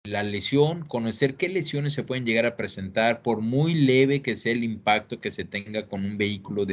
la lesión, conocer qué lesiones se pueden llegar a presentar, por muy leve que sea el impacto que se tenga con un vehículo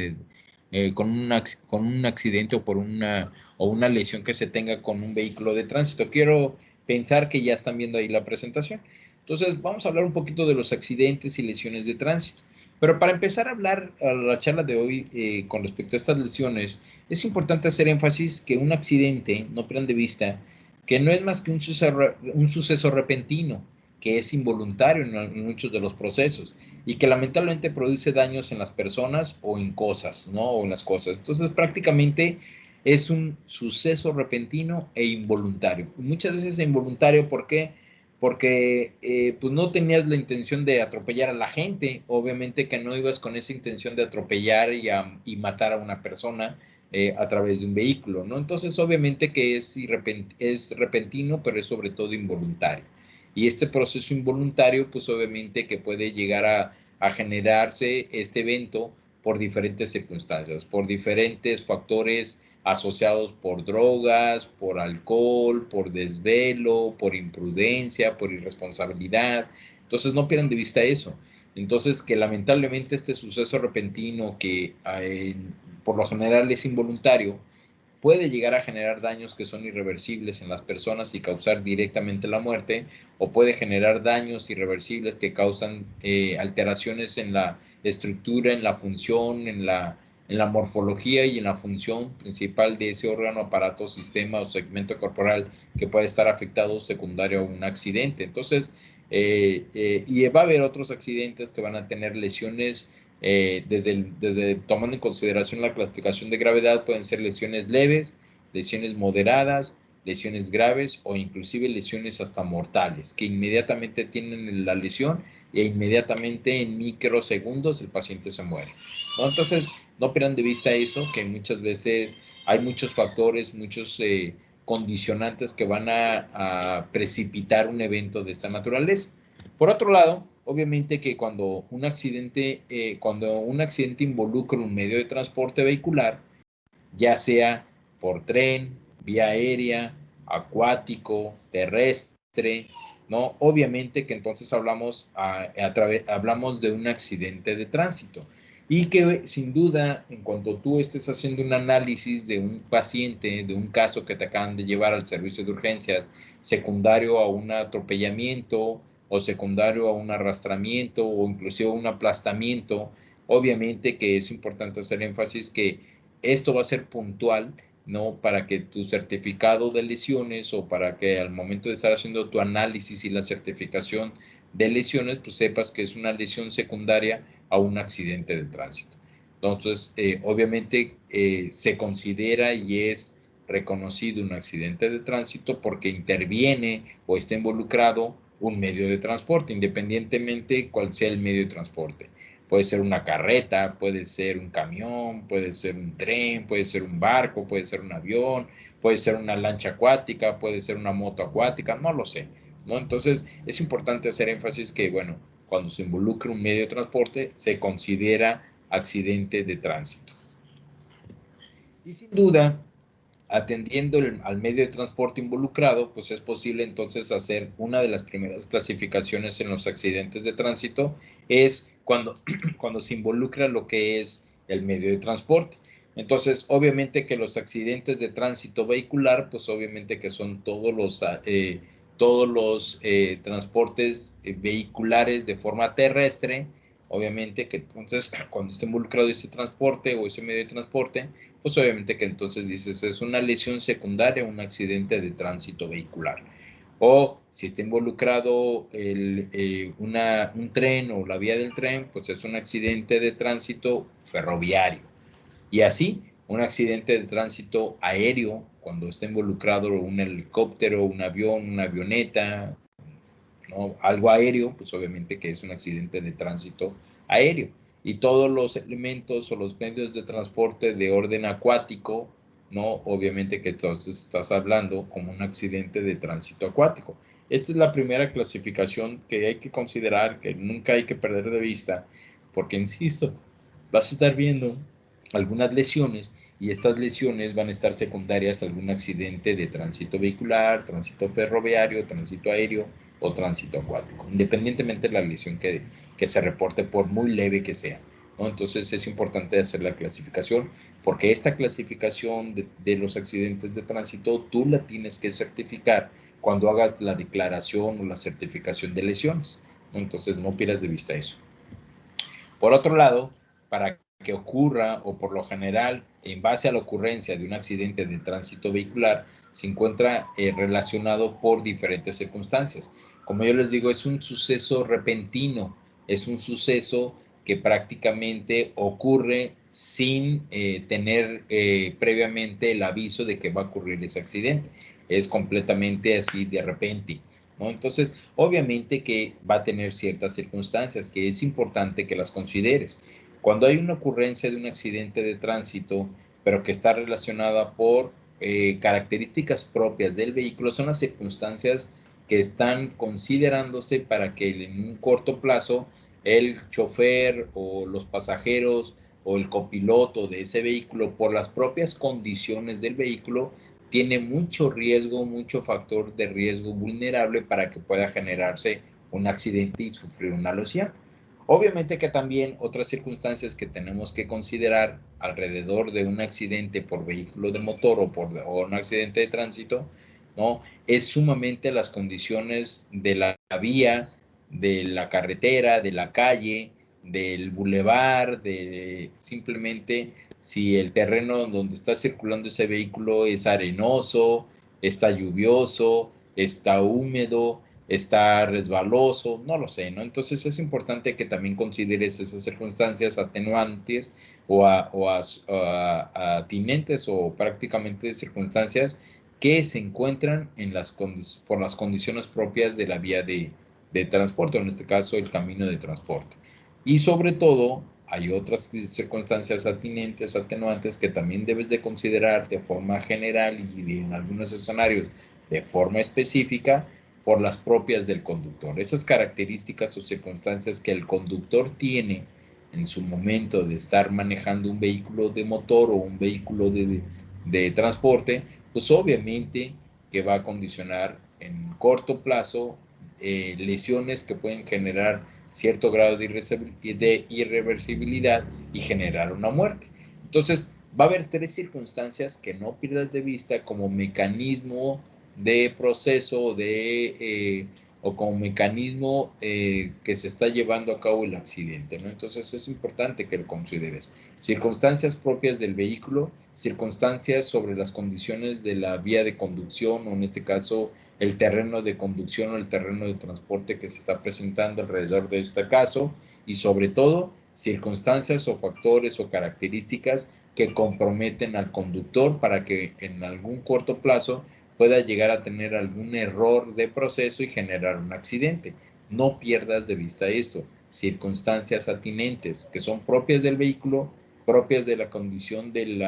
con un accidente o una lesión que se tenga con un vehículo de tránsito. Quiero pensar que ya están viendo ahí la presentación. Entonces, vamos a hablar un poquito de los accidentes y lesiones de tránsito. Pero para empezar a hablar a la charla de hoy con respecto a estas lesiones, es importante hacer énfasis que un accidente, no pierdan de vista, que no es más que un suceso repentino, que es involuntario en muchos de los procesos y que lamentablemente produce daños en las personas o en cosas, ¿no? O en las cosas. Entonces, prácticamente es un suceso repentino e involuntario. Muchas veces es involuntario, ¿por qué? Porque pues no tenías la intención de atropellar a la gente, obviamente que no ibas con esa intención de atropellar y matar a una persona, a través de un vehículo, ¿no? Entonces, obviamente que es repentino, pero es sobre todo involuntario. Y este proceso involuntario, pues obviamente que puede llegar a generarse este evento por diferentes circunstancias, por diferentes factores asociados por drogas, por alcohol, por desvelo, por imprudencia, por irresponsabilidad. Entonces, no pierdan de vista eso. Entonces, que lamentablemente este suceso repentino que por lo general es involuntario, puede llegar a generar daños que son irreversibles en las personas y causar directamente la muerte, o puede generar daños irreversibles que causan alteraciones en la estructura, en la función, en la morfología y en la función principal de ese órgano, aparato, sistema o segmento corporal que puede estar afectado secundario a un accidente. Entonces, y va a haber otros accidentes que van a tener lesiones desde tomando en consideración la clasificación de gravedad, pueden ser lesiones leves, lesiones moderadas, lesiones graves o inclusive lesiones hasta mortales, que inmediatamente tienen la lesión e inmediatamente en microsegundos el paciente se muere, ¿no? Entonces, no pierdan de vista eso, que muchas veces hay muchos factores, muchos condicionantes que van a precipitar un evento de esta naturaleza. Por otro lado, obviamente que cuando un accidente involucra un medio de transporte vehicular, ya sea por tren, vía aérea, acuático, terrestre, ¿no? Obviamente que entonces hablamos de un accidente de tránsito y que sin duda, en cuanto tú estés haciendo un análisis de un paciente, de un caso que te acaban de llevar al servicio de urgencias, secundario a un atropellamiento o secundario a un arrastramiento o inclusive a un aplastamiento, obviamente que es importante hacer énfasis que esto va a ser puntual, ¿no? Para que tu certificado de lesiones o para que al momento de estar haciendo tu análisis y la certificación de lesiones, pues sepas que es una lesión secundaria a un accidente de tránsito. Entonces, obviamente se considera y es reconocido un accidente de tránsito porque interviene o está involucrado un medio de transporte, independientemente cuál sea el medio de transporte. Puede ser una carreta, puede ser un camión, puede ser un tren, puede ser un barco, puede ser un avión, puede ser una lancha acuática, puede ser una moto acuática, no lo sé, ¿no? Entonces, es importante hacer énfasis que, bueno, cuando se involucra un medio de transporte, se considera accidente de tránsito. Y sin duda, atendiendo al medio de transporte involucrado, pues es posible entonces hacer una de las primeras clasificaciones en los accidentes de tránsito, es cuando se involucra lo que es el medio de transporte. Entonces, obviamente que los accidentes de tránsito vehicular, pues obviamente que son todos los transportes vehiculares de forma terrestre, obviamente que entonces cuando está involucrado ese transporte o ese medio de transporte, pues obviamente que entonces dices es una lesión secundaria, un accidente de tránsito vehicular. O si está involucrado un tren o la vía del tren, pues es un accidente de tránsito ferroviario. Y así, un accidente de tránsito aéreo, cuando está involucrado un helicóptero, un avión, una avioneta, ¿no? Algo aéreo, pues obviamente que es un accidente de tránsito aéreo. Y todos los elementos o los medios de transporte de orden acuático, ¿no? Obviamente que entonces estás hablando como un accidente de tránsito acuático. Esta es la primera clasificación que hay que considerar, que nunca hay que perder de vista, porque insisto, vas a estar viendo algunas lesiones y estas lesiones van a estar secundarias a algún accidente de tránsito vehicular, tránsito ferroviario, tránsito aéreo, o tránsito acuático, independientemente de la lesión que se reporte, por muy leve que sea, ¿no? Entonces es importante hacer la clasificación, porque esta clasificación de los accidentes de tránsito tú la tienes que certificar cuando hagas la declaración o la certificación de lesiones, ¿no? Entonces no pierdas de vista eso. Por otro lado, para que ocurra, o por lo general, en base a la ocurrencia de un accidente de tránsito vehicular, se encuentra relacionado por diferentes circunstancias. Como yo les digo, es un suceso repentino, es un suceso que prácticamente ocurre sin tener previamente el aviso de que va a ocurrir ese accidente. Es completamente así de repente, ¿no? Entonces, obviamente que va a tener ciertas circunstancias que es importante que las consideres. Cuando hay una ocurrencia de un accidente de tránsito, pero que está relacionada por características propias del vehículo, son las circunstancias que están considerándose para que en un corto plazo el chofer o los pasajeros o el copiloto de ese vehículo, por las propias condiciones del vehículo, tiene mucho riesgo, mucho factor de riesgo vulnerable para que pueda generarse un accidente y sufrir una lesión. Obviamente que también otras circunstancias que tenemos que considerar alrededor de un accidente por vehículo de motor o un accidente de tránsito, ¿no? Es sumamente las condiciones de la vía, de la carretera, de la calle, del bulevar, de simplemente si el terreno donde está circulando ese vehículo es arenoso, está lluvioso, está húmedo, está resbaloso, no lo sé, ¿no? Entonces es importante que también consideres esas circunstancias atenuantes o atinentes o prácticamente circunstancias que se encuentran en por las condiciones propias de la vía de transporte, en este caso el camino de transporte. Y sobre todo, hay otras circunstancias atinentes, atenuantes que también debes de considerar de forma general y en algunos escenarios de forma específica por las propias del conductor. Esas características o circunstancias que el conductor tiene en su momento de estar manejando un vehículo de motor o un vehículo de transporte, pues obviamente que va a condicionar en corto plazo lesiones que pueden generar cierto grado de irreversibilidad y generar una muerte. Entonces, va a haber tres circunstancias que no pierdas de vista como mecanismo de proceso o como mecanismo que se está llevando a cabo el accidente, ¿no? Entonces es importante que lo consideres. Circunstancias propias del vehículo, circunstancias sobre las condiciones de la vía de conducción, o en este caso el terreno de conducción o el terreno de transporte que se está presentando alrededor de este caso, y sobre todo circunstancias o factores o características que comprometen al conductor para que en algún corto plazo pueda llegar a tener algún error de proceso y generar un accidente. No pierdas de vista esto. Circunstancias atinentes que son propias del vehículo, propias de la condición del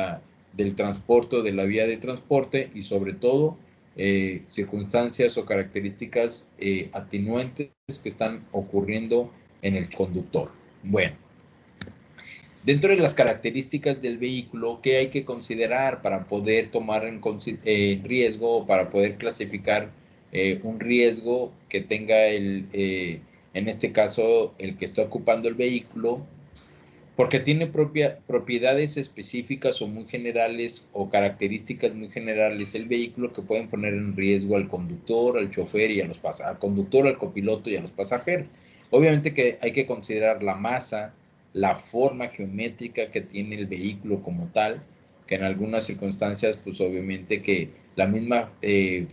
transporte o de la vía de transporte, y sobre todo circunstancias o características atenuantes que están ocurriendo en el conductor. Bueno, dentro de las características del vehículo, ¿qué hay que considerar para poder tomar en riesgo o para poder clasificar un riesgo que tenga en este caso, el que está ocupando el vehículo? Porque tiene propiedades específicas o muy generales o características muy generales el vehículo que pueden poner en riesgo al conductor, al chofer y al conductor, al copiloto y a los pasajeros. Obviamente que hay que considerar la masa, la forma geométrica que tiene el vehículo como tal, que en algunas circunstancias, pues obviamente que la misma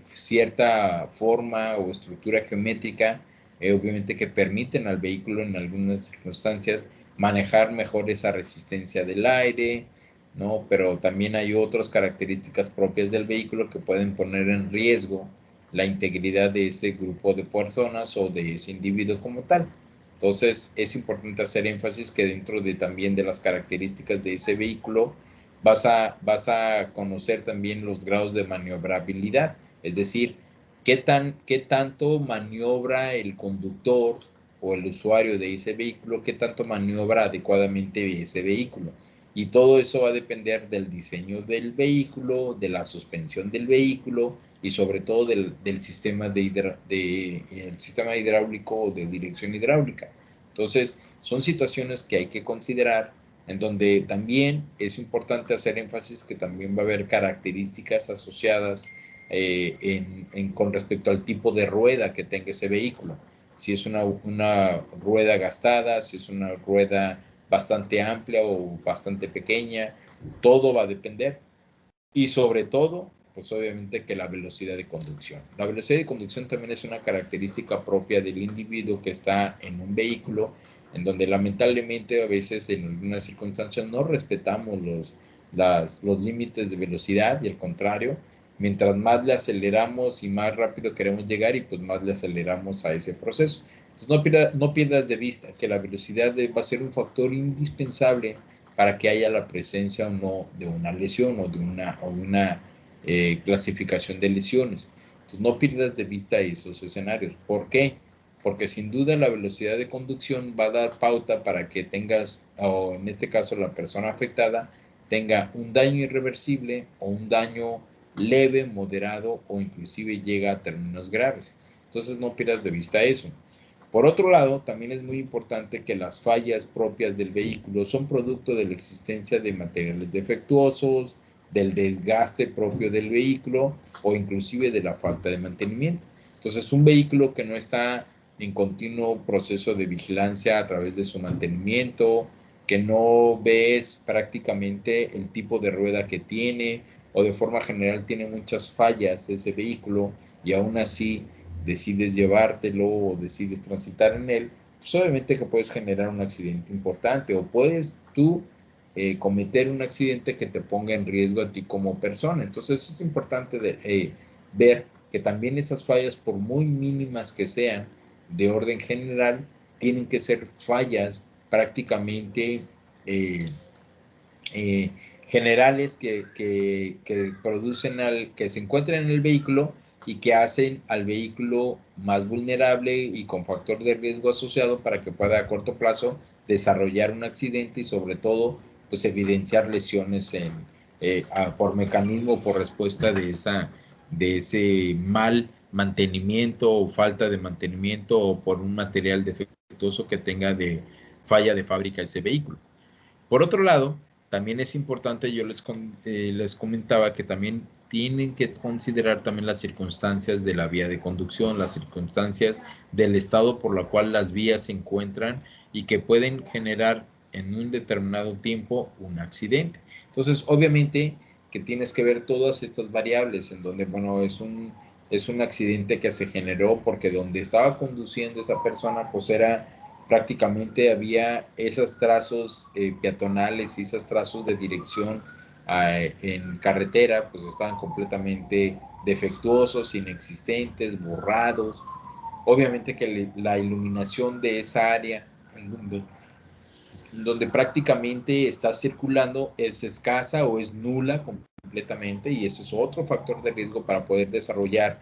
cierta forma o estructura geométrica, obviamente que permiten al vehículo en algunas circunstancias manejar mejor esa resistencia del aire, ¿no? Pero también hay otras características propias del vehículo que pueden poner en riesgo la integridad de ese grupo de personas o de ese individuo como tal. Entonces, es importante hacer énfasis que dentro de también de las características de ese vehículo vas a conocer también los grados de maniobrabilidad, es decir, qué tanto maniobra el conductor o el usuario de ese vehículo, qué tanto maniobra adecuadamente ese vehículo. Y todo eso va a depender del diseño del vehículo, de la suspensión del vehículo y sobre todo del sistema, el sistema hidráulico o de dirección hidráulica. Entonces, son situaciones que hay que considerar, en donde también es importante hacer énfasis que también va a haber características asociadas con respecto al tipo de rueda que tenga ese vehículo. Si es una rueda gastada, si es una rueda bastante amplia o bastante pequeña, todo va a depender. Y sobre todo, pues obviamente que la velocidad de conducción. La velocidad de conducción también es una característica propia del individuo que está en un vehículo, en donde lamentablemente a veces en algunas circunstancias no respetamos los límites de velocidad y al contrario, mientras más le aceleramos y más rápido queremos llegar y pues más le aceleramos a ese proceso. Entonces no pierdas de vista que la velocidad va a ser un factor indispensable para que haya la presencia o no de una lesión o de una clasificación de lesiones. Entonces, no pierdas de vista esos escenarios. ¿Por qué? Porque sin duda la velocidad de conducción va a dar pauta para que tengas, o en este caso la persona afectada, tenga un daño irreversible o un daño leve, moderado o inclusive llega a términos graves. Entonces no pierdas de vista eso. Por otro lado, también es muy importante que las fallas propias del vehículo son producto de la existencia de materiales defectuosos, del desgaste propio del vehículo o inclusive de la falta de mantenimiento. Entonces, un vehículo que no está en continuo proceso de vigilancia a través de su mantenimiento, que no ves prácticamente el tipo de rueda que tiene o de forma general tiene muchas fallas ese vehículo y aún así decides llevártelo o decides transitar en él, pues obviamente que puedes generar un accidente importante o puedes tú cometer un accidente que te ponga en riesgo a ti como persona. Entonces es importante ver que también esas fallas, por muy mínimas que sean de orden general, tienen que ser fallas prácticamente eh, eh, generales que producen que se encuentran en el vehículo y que hacen al vehículo más vulnerable y con factor de riesgo asociado para que pueda a corto plazo desarrollar un accidente y sobre todo pues evidenciar lesiones por mecanismo, por respuesta de ese mal mantenimiento o falta de mantenimiento o por un material defectuoso que tenga de falla de fábrica ese vehículo. Por otro lado, también es importante, yo les comentaba que también tienen que considerar también las circunstancias de la vía de conducción, las circunstancias del estado por la cual las vías se encuentran y que pueden generar en un determinado tiempo un accidente. Entonces, obviamente que tienes que ver todas estas variables en donde, bueno, es un accidente que se generó porque donde estaba conduciendo esa persona, pues era prácticamente había esos trazos peatonales y esos trazos de dirección en carretera, pues estaban completamente defectuosos, inexistentes, borrados. Obviamente que la iluminación de esa área donde prácticamente está circulando es escasa o es nula completamente y ese es otro factor de riesgo para poder desarrollar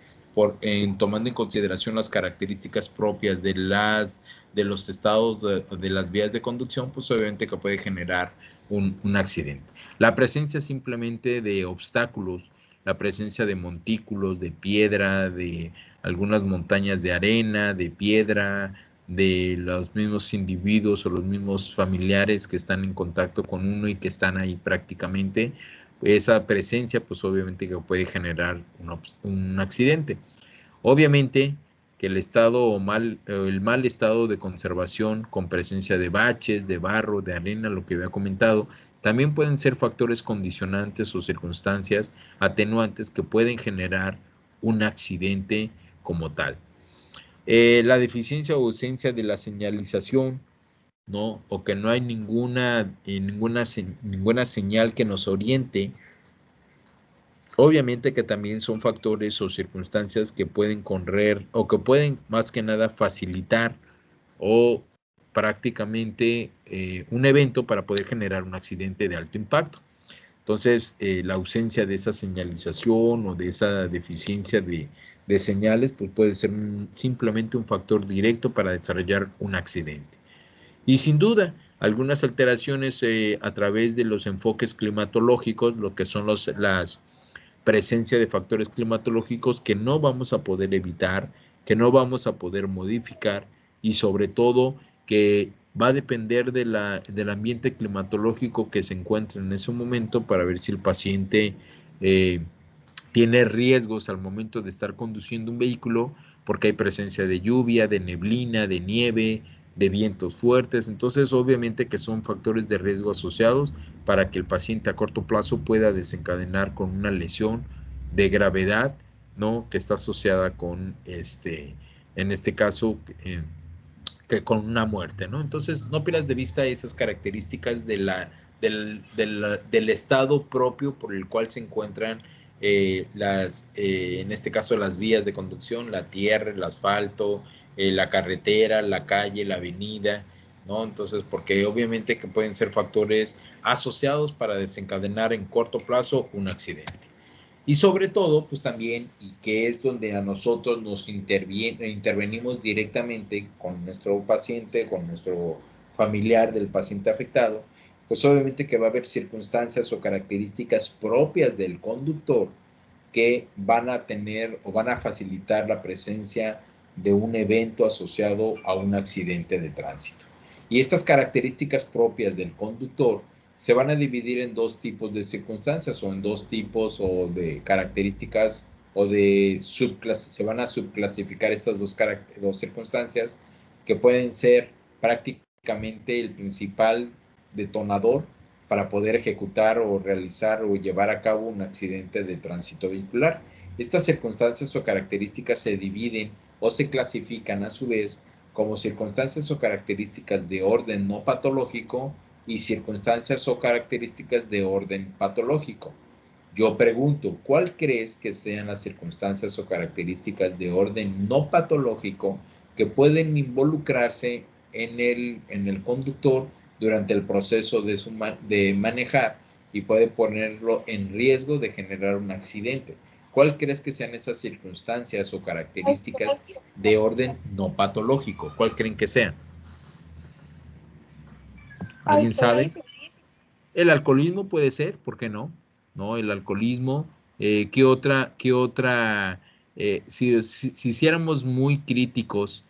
tomando en consideración las características propias de los estados de las vías de conducción, pues obviamente que puede generar un accidente. La presencia simplemente de obstáculos, la presencia de montículos, de piedra, de algunas montañas de arena, de piedra, de los mismos individuos o los mismos familiares que están en contacto con uno y que están ahí prácticamente, esa presencia pues obviamente que puede generar un accidente. Obviamente que el mal estado de conservación con presencia de baches, de barro, de arena, lo que había comentado, también pueden ser factores condicionantes o circunstancias atenuantes que pueden generar un accidente como tal. La deficiencia o ausencia de la señalización, ¿no? O que no hay ninguna señal que nos oriente. Obviamente que también son factores o circunstancias que pueden correr o que pueden más que nada facilitar o prácticamente un evento para poder generar un accidente de alto impacto. Entonces, la ausencia de esa señalización o de esa deficiencia de señales, pues puede ser simplemente un factor directo para desarrollar un accidente. Y sin duda, algunas alteraciones a través de los enfoques climatológicos, lo que son las presencia de factores climatológicos que no vamos a poder evitar, que no vamos a poder modificar y sobre todo que va a depender del ambiente climatológico que se encuentre en ese momento para ver si el paciente tiene riesgos al momento de estar conduciendo un vehículo, porque hay presencia de lluvia, de neblina, de nieve, de vientos fuertes. Entonces, obviamente que son factores de riesgo asociados para que el paciente a corto plazo pueda desencadenar con una lesión de gravedad, ¿no? Que está asociada con, en este caso, que con una muerte, ¿no? Entonces, no pierdas de vista esas características del estado propio por el cual se encuentran en este caso, las vías de conducción, la tierra, el asfalto, la carretera, la calle, la avenida, ¿no? Entonces, porque obviamente que pueden ser factores asociados para desencadenar en corto plazo un accidente. Y sobre todo, pues también, y que es donde a nosotros nos intervenimos directamente con nuestro paciente, con nuestro familiar del paciente afectado, pues obviamente que va a haber circunstancias o características propias del conductor que van a tener o van a facilitar la presencia de un evento asociado a un accidente de tránsito. Y estas características propias del conductor se van a dividir en dos tipos de circunstancias o en dos tipos o de características o de se van a subclasificar estas dos circunstancias que pueden ser prácticamente el principal detonador para poder ejecutar o realizar o llevar a cabo un accidente de tránsito vehicular. Estas circunstancias o características se dividen o se clasifican a su vez como circunstancias o características de orden no patológico y circunstancias o características de orden patológico. Yo pregunto, ¿cuál crees que sean las circunstancias o características de orden no patológico que pueden involucrarse en el conductor durante el proceso de manejar y puede ponerlo en riesgo de generar un accidente? ¿Cuál crees que sean esas circunstancias o características de orden no patológico? ¿Cuál creen que sean? ¿Alguien sabe? El alcoholismo puede ser, ¿por qué no? ¿No? El alcoholismo, si hiciéramos muy críticos,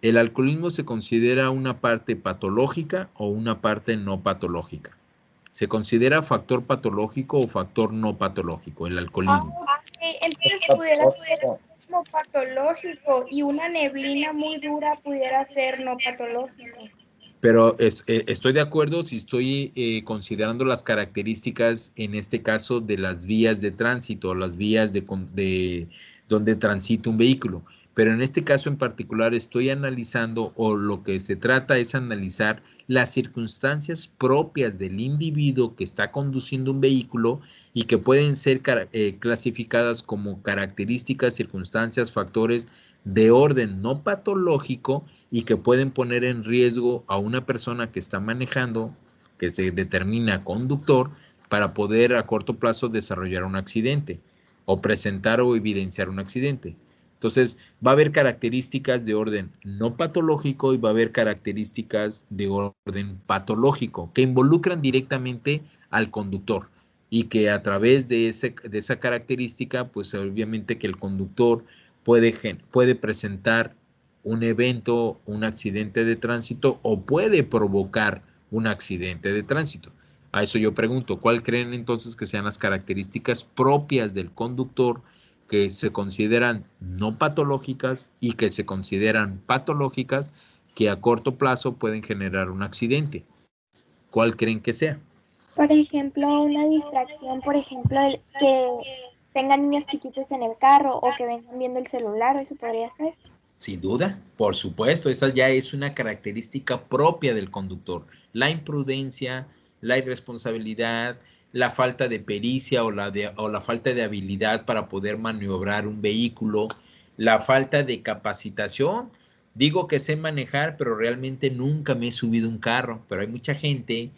¿el alcoholismo se considera una parte patológica o una parte no patológica? ¿Se considera factor patológico o factor no patológico el alcoholismo? Entonces pudiera ser como patológico y una neblina muy dura pudiera ser no patológico. Pero estoy de acuerdo si estoy considerando las características, en este caso, de las vías de tránsito, las vías de donde transita un vehículo. Pero en este caso en particular estoy analizando, o lo que se trata es analizar las circunstancias propias del individuo que está conduciendo un vehículo y que pueden ser clasificadas como características, circunstancias, factores de orden no patológico y que pueden poner en riesgo a una persona que está manejando, que se determina conductor, para poder a corto plazo desarrollar un accidente o presentar o evidenciar un accidente. Entonces, va a haber características de orden no patológico y va a haber características de orden patológico que involucran directamente al conductor y que a través de esa característica, pues obviamente que el conductor puede presentar un evento, un accidente de tránsito o puede provocar un accidente de tránsito. A eso yo pregunto, ¿cuál creen entonces que sean las características propias del conductor que se consideran no patológicas y que se consideran patológicas que a corto plazo pueden generar un accidente? ¿Cuál creen que sea? Por ejemplo, una distracción, por ejemplo, el que tengan niños chiquitos en el carro o que vengan viendo el celular, eso podría ser. Sin duda, por supuesto, esa ya es una característica propia del conductor. La imprudencia, la irresponsabilidad, la falta de pericia o la falta de habilidad para poder maniobrar un vehículo, la falta de capacitación. Digo que sé manejar, pero realmente nunca me he subido un carro. Pero hay mucha gente,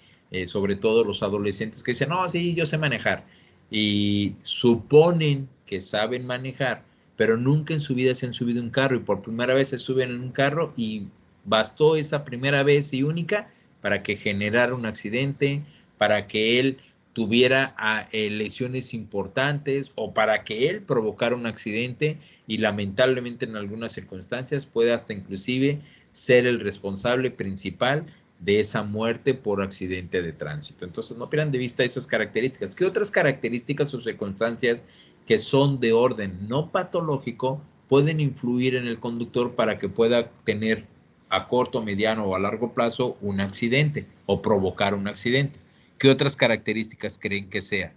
sobre todo los adolescentes, que dicen, no, sí, yo sé manejar. Y suponen que saben manejar, pero nunca en su vida se han subido un carro y por primera vez se suben en un carro y bastó esa primera vez y única para que generara un accidente, para que él tuviera lesiones importantes o para que él provocara un accidente y lamentablemente en algunas circunstancias puede hasta inclusive ser el responsable principal de esa muerte por accidente de tránsito. Entonces no pierdan de vista esas características. ¿Qué otras características o circunstancias que son de orden no patológico pueden influir en el conductor para que pueda tener a corto, mediano o a largo plazo un accidente o provocar un accidente? ¿Qué otras características creen que sea?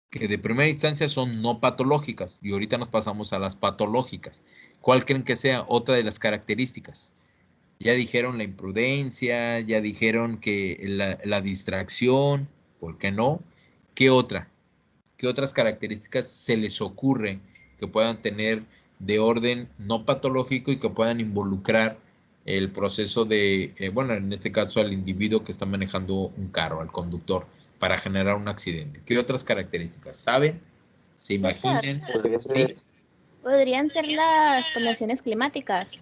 Que de primera instancia son no patológicas y ahorita nos pasamos a las patológicas. ¿Cuál creen que sea otra de las características? Ya dijeron la imprudencia, ya dijeron que la distracción, ¿por qué no? ¿Qué otra? ¿Qué otras características se les ocurre que puedan tener de orden no patológico y que puedan involucrar el proceso de, bueno, en este caso al individuo que está manejando un carro, al conductor, para generar un accidente? ¿Qué otras características? ¿Saben? ¿Se César, imaginen? Podría ¿Sí? ser, Podrían ser las condiciones climáticas,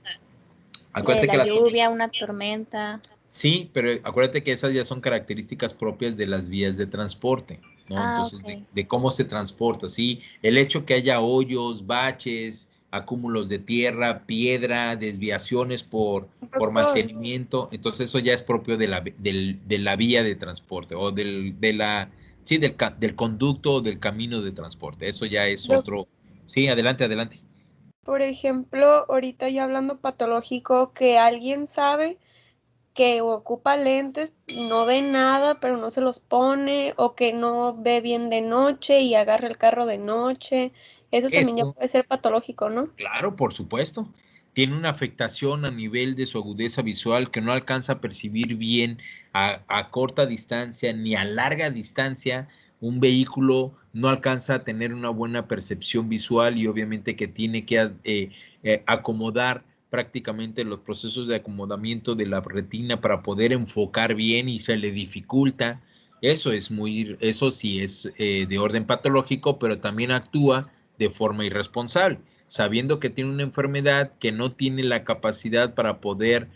Acuérdate que la las... lluvia, una tormenta. Sí, pero acuérdate que esas ya son características propias de las vías de transporte, ¿no? Ah, Entonces, ok. de cómo se transporta, ¿sí? El hecho que haya hoyos, baches, acúmulos de tierra, piedra, desviaciones por mantenimiento, entonces eso ya es propio de la vía de transporte o sí, del conducto o del camino de transporte. Eso ya es otro. Sí, adelante, adelante. Por ejemplo, ahorita ya hablando patológico, que alguien sabe que ocupa lentes, no ve nada, pero no se los pone, o que no ve bien de noche y agarra el carro de noche. Eso también ya Eso. puede ser patológico, ¿no? Claro, por supuesto. Tiene una afectación a nivel de su agudeza visual que no alcanza a percibir bien a corta distancia ni a larga distancia. Un vehículo no alcanza a tener una buena percepción visual y obviamente que tiene que acomodar prácticamente los procesos de acomodamiento de la retina para poder enfocar bien y se le dificulta. Eso sí es de orden patológico, pero también actúa de forma irresponsable, sabiendo que tiene una enfermedad, que no tiene la capacidad para poder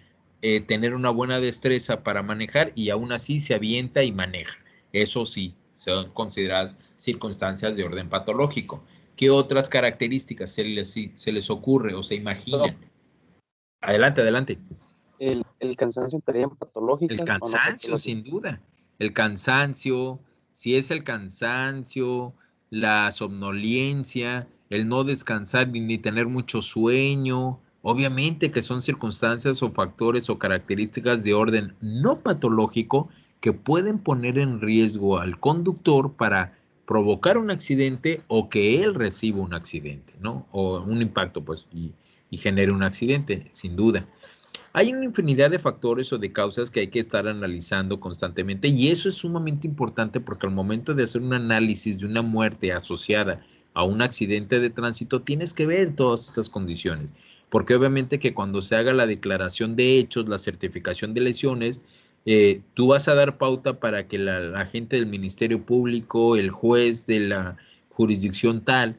tener una buena destreza para manejar y aún así se avienta y maneja. Eso sí, son consideradas circunstancias de orden patológico. ¿Qué otras características se les ocurre o se imaginan? Adelante, adelante. el cansancio estaría en El patológicas o no cansancio, patológicas. sin duda. El cansancio, si es el cansancio, la somnolencia, el no descansar ni tener mucho sueño, obviamente que son circunstancias o factores o características de orden no patológico que pueden poner en riesgo al conductor para provocar un accidente o que él reciba un accidente, ¿no? O un impacto, pues, y genere un accidente, sin duda. Hay una infinidad de factores o de causas que hay que estar analizando constantemente y eso es sumamente importante porque al momento de hacer un análisis de una muerte asociada a un accidente de tránsito tienes que ver todas estas condiciones, porque obviamente que cuando se haga la declaración de hechos, la certificación de lesiones, tú vas a dar pauta para que la gente del Ministerio Público, el juez de la jurisdicción tal,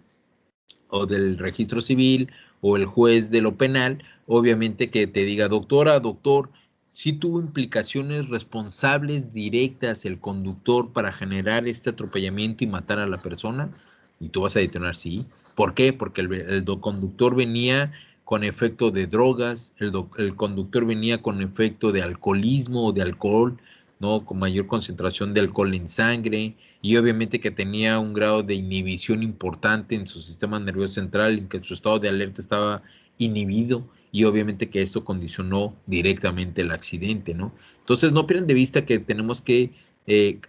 o del registro civil o el juez de lo penal, obviamente que te diga, doctora, doctor, si tuvo implicaciones responsables directas el conductor para generar este atropellamiento y matar a la persona, y tú vas a detonar sí. ¿Por qué? Porque el conductor venía con efecto de drogas, el conductor venía con efecto de alcoholismo o de alcohol, ¿no? Con mayor concentración de alcohol en sangre, y obviamente que tenía un grado de inhibición importante en su sistema nervioso central, en que su estado de alerta estaba inhibido y obviamente que esto condicionó directamente el accidente, ¿no? Entonces no pierdan de vista que tenemos que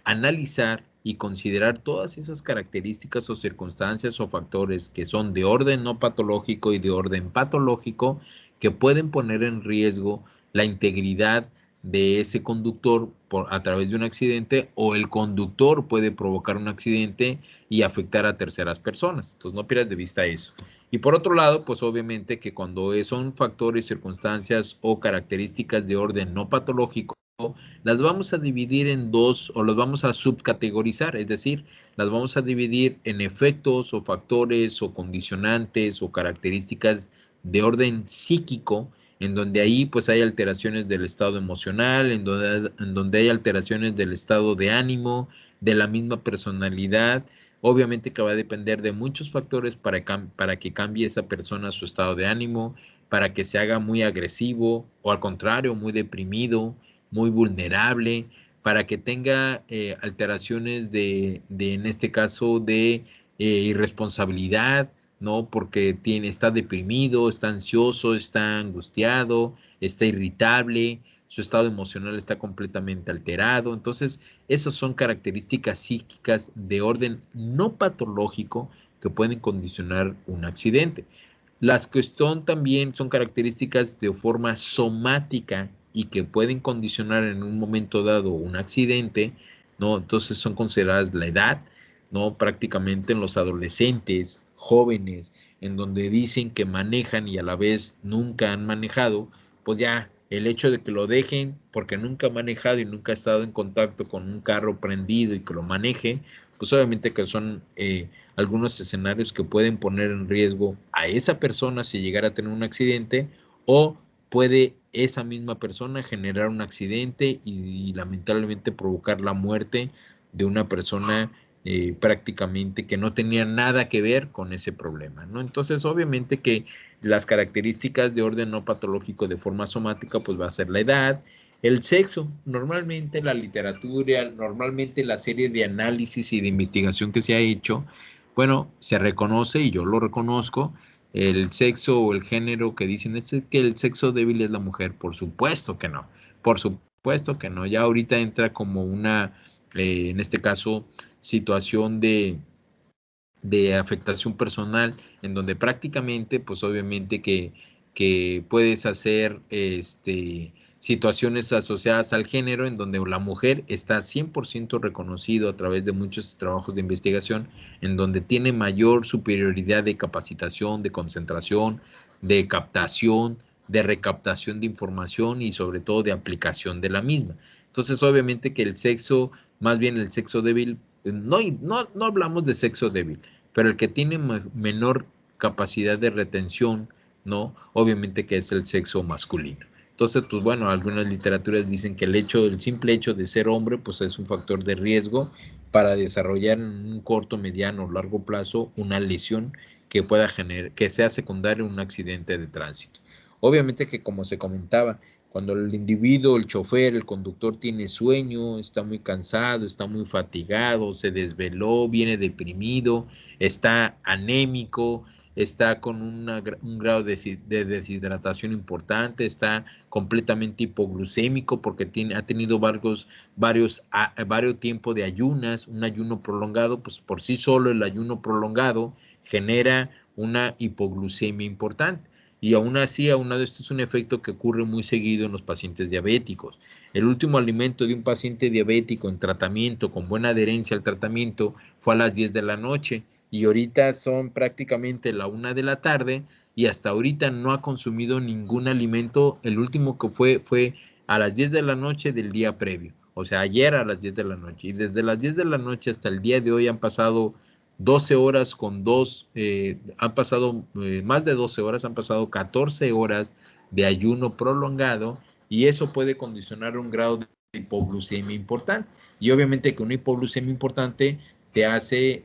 analizar y considerar todas esas características o circunstancias o factores que son de orden no patológico y de orden patológico que pueden poner en riesgo la integridad de ese conductor a través de un accidente o el conductor puede provocar un accidente y afectar a terceras personas. Entonces no pierdas de vista eso. Y por otro lado, pues obviamente que cuando son factores, circunstancias o características de orden no patológico, las vamos a dividir en dos o las vamos a subcategorizar, es decir, las vamos a dividir en efectos o factores o condicionantes o características de orden psíquico en donde ahí pues hay alteraciones del estado emocional, en donde hay alteraciones del estado de ánimo, de la misma personalidad. Obviamente que va a depender de muchos factores para que cambie esa persona su estado de ánimo, para que se haga muy agresivo o al contrario, muy deprimido, muy vulnerable, para que tenga alteraciones en este caso, de irresponsabilidad, ¿no? Porque está deprimido, está ansioso, está angustiado, está irritable, su estado emocional está completamente alterado. Entonces, esas son características psíquicas de orden no patológico que pueden condicionar un accidente. Las que también son características de forma somática y que pueden condicionar en un momento dado un accidente, ¿no? Entonces son consideradas la edad, ¿no? Prácticamente en los adolescentes, jóvenes, en donde dicen que manejan y a la vez nunca han manejado, pues ya el hecho de que lo dejen porque nunca ha manejado y nunca ha estado en contacto con un carro prendido y que lo maneje, pues obviamente que son algunos escenarios que pueden poner en riesgo a esa persona si llegara a tener un accidente, o puede esa misma persona generar un accidente y lamentablemente provocar la muerte de una persona prácticamente que no tenía nada que ver con ese problema, ¿no? Entonces, obviamente que las características de orden no patológico de forma somática, pues va a ser la edad, el sexo. Normalmente la literatura, normalmente la serie de análisis y de investigación que se ha hecho, bueno, se reconoce, y yo lo reconozco, el sexo o el género que dicen es que el sexo débil es la mujer. Por supuesto que no, por supuesto que no. Ya ahorita entra como una, en este caso, situación de afectación personal, en donde prácticamente, pues obviamente que puedes hacer situaciones asociadas al género, en donde la mujer está 100% reconocido a través de muchos trabajos de investigación, en donde tiene mayor superioridad de capacitación, de concentración, de captación, de recaptación de información y sobre todo de aplicación de la misma. Entonces, obviamente que el sexo, más bien el sexo débil, no hablamos de sexo débil, pero el que tiene menor capacidad de retención, ¿no? Obviamente que es el sexo masculino. Entonces, pues bueno, algunas literaturas dicen que el simple hecho de ser hombre, pues es un factor de riesgo para desarrollar en un corto, mediano o largo plazo una lesión que pueda generar, que sea secundaria a un accidente de tránsito. Obviamente que, como se comentaba, cuando el individuo, el chofer, el conductor tiene sueño, está muy cansado, está muy fatigado, se desveló, viene deprimido, está anémico, está con un grado de deshidratación importante, está completamente hipoglucémico porque ha tenido varios tiempos de ayunas, un ayuno prolongado, pues por sí solo el ayuno prolongado genera una hipoglucemia importante. Y aún así, aunado esto es un efecto que ocurre muy seguido en los pacientes diabéticos. El último alimento de un paciente diabético en tratamiento, con buena adherencia al tratamiento, fue a las 10 de la noche y ahorita son prácticamente la 1 de la tarde y hasta ahorita no ha consumido ningún alimento. El último que fue a las 10 de la noche del día previo, o sea, ayer a las 10 de la noche. Y desde las 10 de la noche hasta el día de hoy han pasado 12 horas han pasado más de 12 horas, han pasado 14 horas de ayuno prolongado y eso puede condicionar un grado de hipoglucemia importante. Y obviamente que una hipoglucemia importante te hace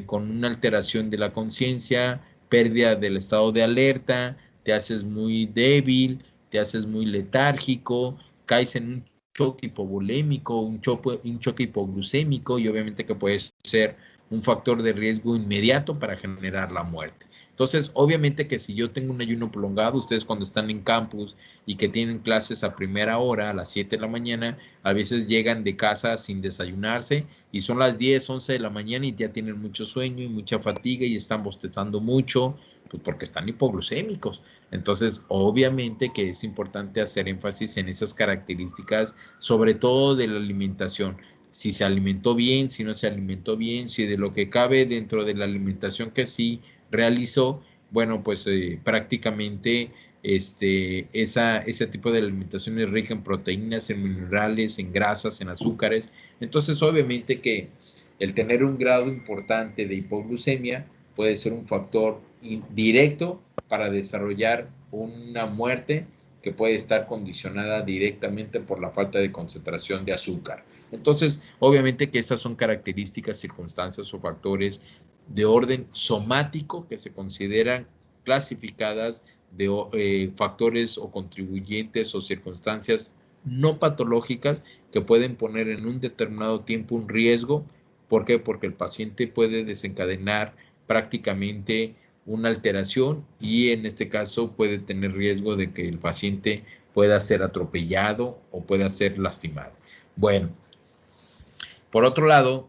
con una alteración de la conciencia, pérdida del estado de alerta, te haces muy débil, te haces muy letárgico, caes en un choque hipovolémico, un choque hipoglucémico y obviamente que puede ser un factor de riesgo inmediato para generar la muerte. Entonces, obviamente que si yo tengo un ayuno prolongado, ustedes cuando están en campus y que tienen clases a primera hora, a las 7 de la mañana, a veces llegan de casa sin desayunarse y son las 10, 11 de la mañana y ya tienen mucho sueño y mucha fatiga y están bostezando mucho, pues porque están hipoglucémicos. Entonces, obviamente que es importante hacer énfasis en esas características, sobre todo de la alimentación. Si se alimentó bien, si no se alimentó bien, si de lo que cabe dentro de la alimentación que sí realizó, bueno, pues prácticamente ese tipo de alimentación es rica en proteínas, en minerales, en grasas, en azúcares. Entonces, obviamente que el tener un grado importante de hipoglucemia puede ser un factor directo para desarrollar una muerte que puede estar condicionada directamente por la falta de concentración de azúcar. Entonces, obviamente que estas son características, circunstancias o factores de orden somático que se consideran clasificadas de factores o contribuyentes o circunstancias no patológicas que pueden poner en un determinado tiempo un riesgo. ¿Por qué? Porque el paciente puede desencadenar prácticamente una alteración y en este caso puede tener riesgo de que el paciente pueda ser atropellado o pueda ser lastimado. Bueno, por otro lado,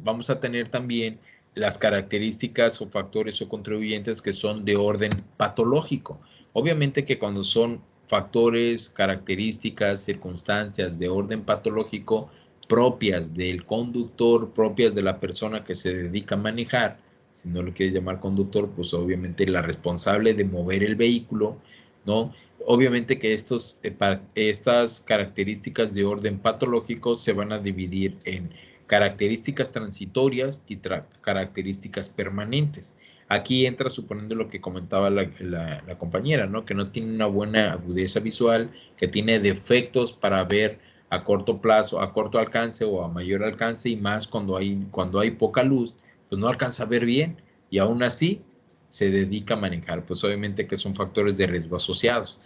vamos a tener también las características o factores o contribuyentes que son de orden patológico. Obviamente que cuando son factores, características, circunstancias de orden patológico propias del conductor, propias de la persona que se dedica a manejar, si no le quieres llamar conductor, pues obviamente la responsable de mover el vehículo, ¿no? Obviamente que estas características de orden patológico se van a dividir en características transitorias y características permanentes. Aquí entra suponiendo lo que comentaba la compañera, ¿no? Que no tiene una buena agudeza visual, que tiene defectos para ver a corto plazo, a corto alcance o a mayor alcance y más cuando hay poca luz, pues no alcanza a ver bien y aún así se dedica a manejar, pues obviamente que son factores de riesgo asociados.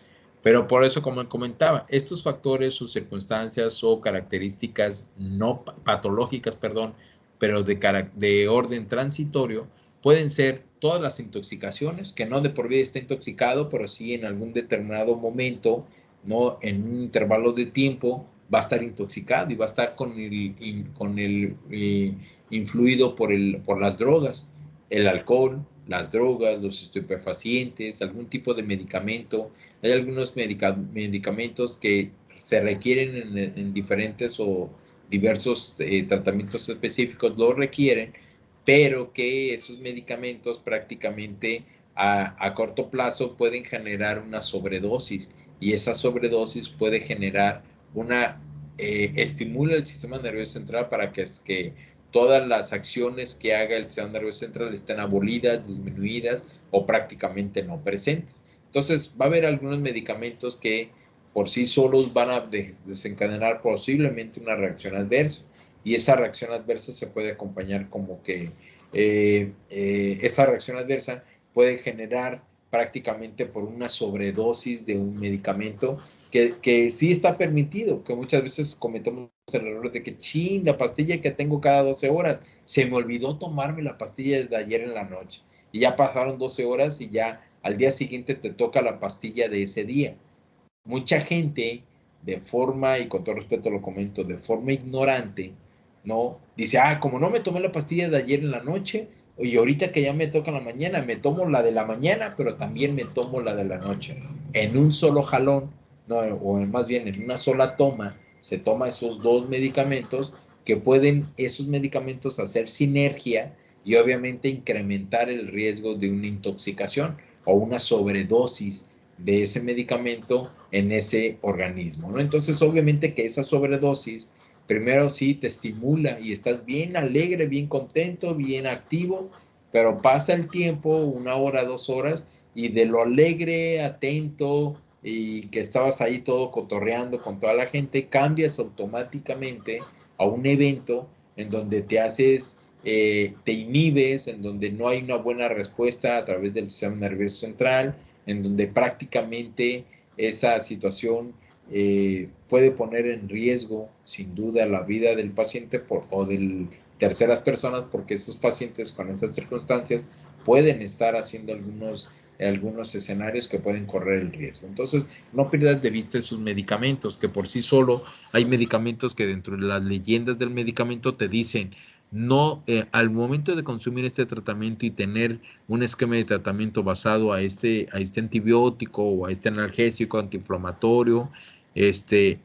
Pero por eso, como comentaba, estos factores o circunstancias o características no patológicas, perdón, pero de orden transitorio, pueden ser todas las intoxicaciones, que no de por vida está intoxicado, pero sí en algún determinado momento, ¿no? En un intervalo de tiempo, va a estar intoxicado y va a estar influido por las drogas, el alcohol, las drogas, los estupefacientes, algún tipo de medicamento. Hay algunos medicamentos que se requieren en diferentes o diversos tratamientos específicos, lo requieren, pero que esos medicamentos prácticamente a corto plazo pueden generar una sobredosis y esa sobredosis puede generar estimula el sistema nervioso central para que todas las acciones que haga el sistema nervioso central estén abolidas, disminuidas o prácticamente no presentes. Entonces, va a haber algunos medicamentos que por sí solos van a desencadenar posiblemente una reacción adversa. Y esa reacción adversa se puede acompañar como que esa reacción adversa puede generar prácticamente por una sobredosis de un medicamento que sí está permitido, que muchas veces cometemos el error de que, chin, la pastilla que tengo cada 12 horas, se me olvidó tomarme la pastilla de ayer en la noche. Y ya pasaron 12 horas y ya al día siguiente te toca la pastilla de ese día. Mucha gente, de forma, y con todo respeto lo comento, de forma ignorante, ¿no? Dice, como no me tomé la pastilla de ayer en la noche, y ahorita que ya me toca en la mañana, me tomo la de la mañana, pero también me tomo la de la noche. En un solo jalón, no, o más bien en una sola toma, se toma esos dos medicamentos que pueden esos medicamentos hacer sinergia y obviamente incrementar el riesgo de una intoxicación o una sobredosis de ese medicamento en ese organismo, ¿no? Entonces, obviamente que esa sobredosis, primero sí te estimula y estás bien alegre, bien contento, bien activo, pero pasa el tiempo, 1 hora, 2 horas, y de lo alegre, atento, y que estabas ahí todo cotorreando con toda la gente, cambias automáticamente a un evento en donde te inhibes, en donde no hay una buena respuesta a través del sistema nervioso central, en donde prácticamente esa situación puede poner en riesgo, sin duda, la vida del paciente o de terceras personas, porque esos pacientes con estas circunstancias pueden estar haciendo algunos escenarios que pueden correr el riesgo. Entonces, no pierdas de vista esos medicamentos, que por sí solo hay medicamentos que dentro de las leyendas del medicamento te dicen, no, al momento de consumir este tratamiento y tener un esquema de tratamiento basado a este antibiótico o a este analgésico antiinflamatorio,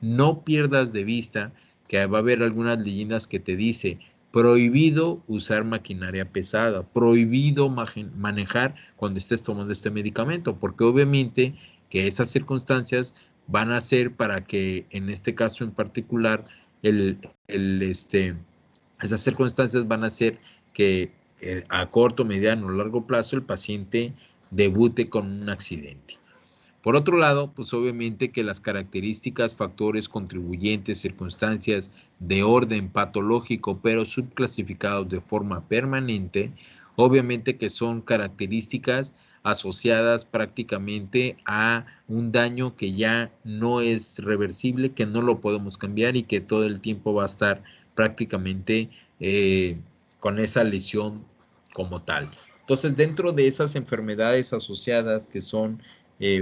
no pierdas de vista que va a haber algunas leyendas que te dice prohibido usar maquinaria pesada, prohibido manejar cuando estés tomando este medicamento, porque obviamente que esas circunstancias van a ser para que en este caso en particular esas circunstancias van a hacer que a corto, mediano o largo plazo el paciente debute con un accidente. Por otro lado, pues obviamente que las características, factores, contribuyentes, circunstancias de orden patológico, pero subclasificados de forma permanente, obviamente que son características asociadas prácticamente a un daño que ya no es reversible, que no lo podemos cambiar y que todo el tiempo va a estar prácticamente con esa lesión como tal. Entonces, dentro de esas enfermedades asociadas que son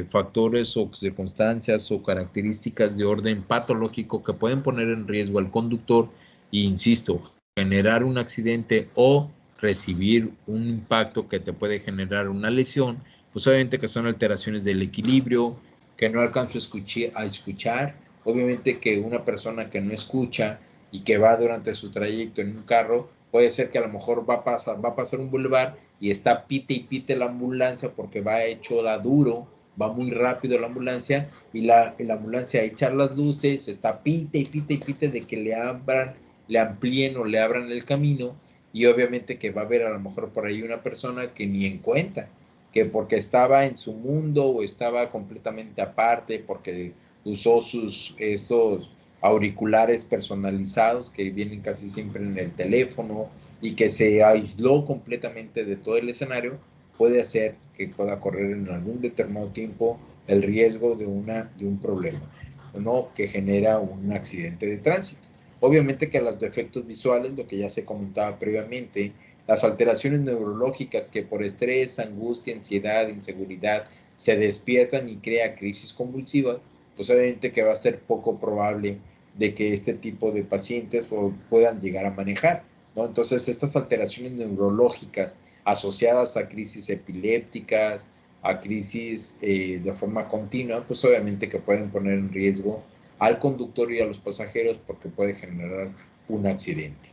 factores o circunstancias o características de orden patológico que pueden poner en riesgo al conductor e, insisto, generar un accidente o recibir un impacto que te puede generar una lesión, pues obviamente que son alteraciones del equilibrio, que no alcanzo a escuchar, obviamente que una persona que no escucha y que va durante su trayecto en un carro, puede ser que a lo mejor va a pasar un bulevar y está pite y pite la ambulancia porque va hecho la duro, va muy rápido la ambulancia y la ambulancia a echar las luces, está pite y pite y pite de que le amplíen o le abran el camino, y obviamente que va a haber a lo mejor por ahí una persona que ni en cuenta, que porque estaba en su mundo o estaba completamente aparte, porque usó esos auriculares personalizados que vienen casi siempre en el teléfono y que se aisló completamente de todo el escenario, puede hacer que pueda correr en algún determinado tiempo el riesgo de un problema, ¿no? Que genera un accidente de tránsito. Obviamente que los defectos visuales, lo que ya se comentaba previamente, las alteraciones neurológicas que por estrés, angustia, ansiedad, inseguridad se despiertan y crea crisis convulsivas, pues obviamente que va a ser poco probable de que este tipo de pacientes puedan llegar a manejar, ¿no? Entonces, estas alteraciones neurológicas asociadas a crisis epilépticas, a crisis de forma continua, pues obviamente que pueden poner en riesgo al conductor y a los pasajeros porque puede generar un accidente.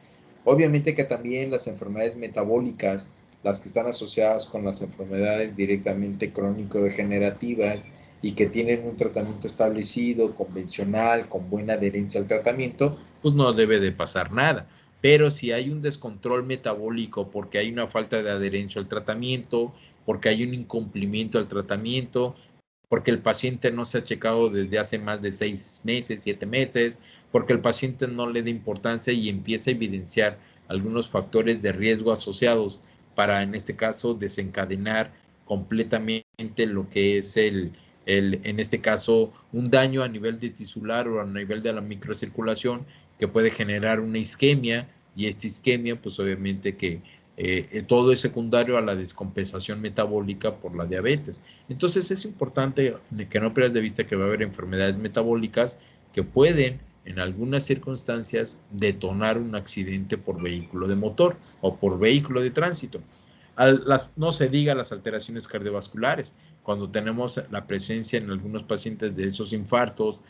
Obviamente que también las enfermedades metabólicas, las que están asociadas con las enfermedades directamente crónico-degenerativas y que tienen un tratamiento establecido, convencional, con buena adherencia al tratamiento, pues no debe de pasar nada. Pero si hay un descontrol metabólico porque hay una falta de adherencia al tratamiento, porque hay un incumplimiento al tratamiento, porque el paciente no se ha checado desde hace más de 6 meses, 7 meses, porque el paciente no le da importancia y empieza a evidenciar algunos factores de riesgo asociados para, en este caso, desencadenar completamente lo que es en este caso, un daño a nivel de tisular o a nivel de la microcirculación que puede generar una isquemia, y esta isquemia, pues obviamente que todo es secundario a la descompensación metabólica por la diabetes. Entonces es importante que no pierdas de vista que va a haber enfermedades metabólicas que pueden, en algunas circunstancias, detonar un accidente por vehículo de motor o por vehículo de tránsito. No se diga las alteraciones cardiovasculares, cuando tenemos la presencia en algunos pacientes de esos infartos